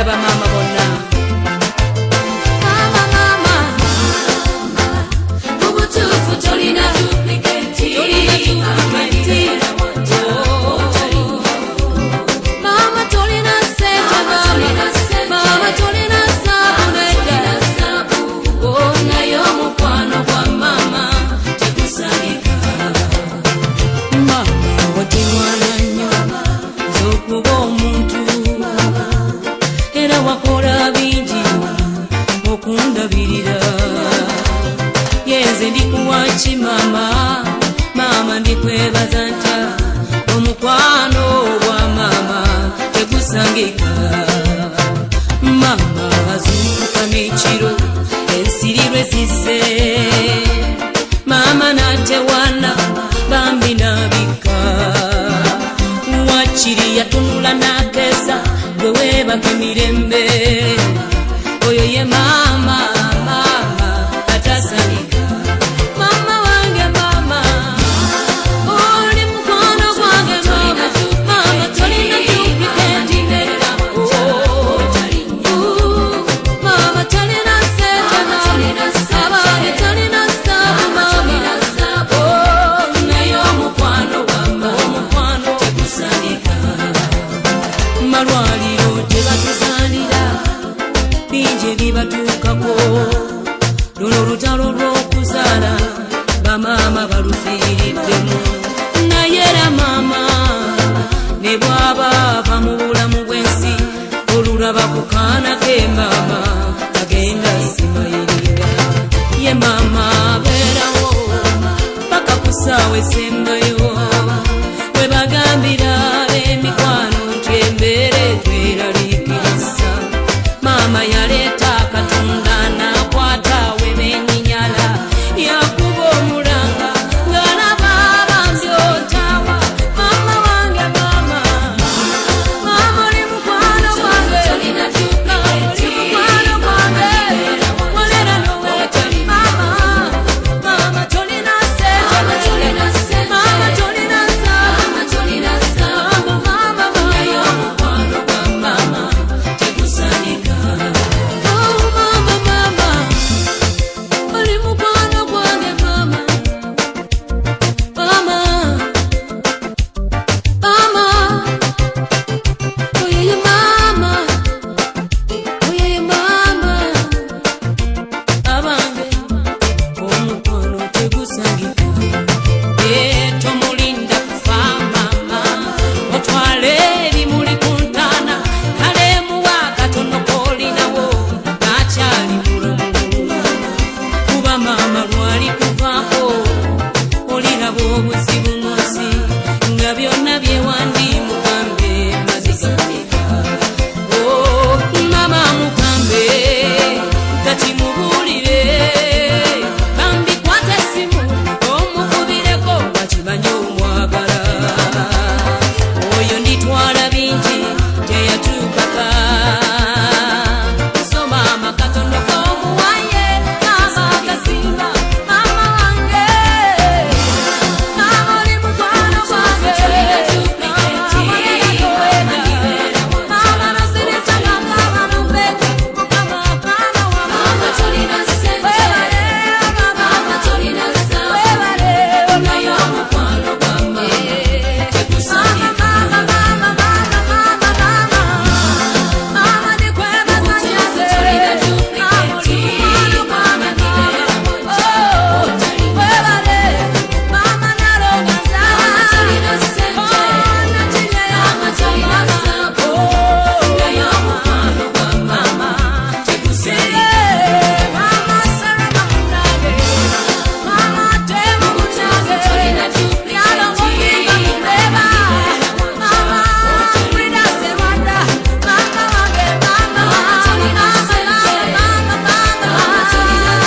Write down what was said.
ba mama bonna wakola bingi okundabirira yenze ndikuwaki mama ndikwebaza ntya omukwano gwa mama tegusangika mama azuukuka n'ekiro ensirirwe zisse mama natewana bambi nabika wakiri yatunula nakesa gwe webaka emirembe oyo ye mama atasanika mama wange mama oli mukwano gwange mama tolina duplicate mama tolina sente abange tolina saabu mama naye omukwano wamba omukwano tegusanika malwaliro tebatuzanira bingi ebibatuukako luno lutalo lw'okuzaala bamaama balufiiriddemu naye era maama ne bw'aba ava mu bulamu bw'ensi olulaba ku kaana ke maama agenda simayirira ye maama abeerawo paka ku ssaawa esembayo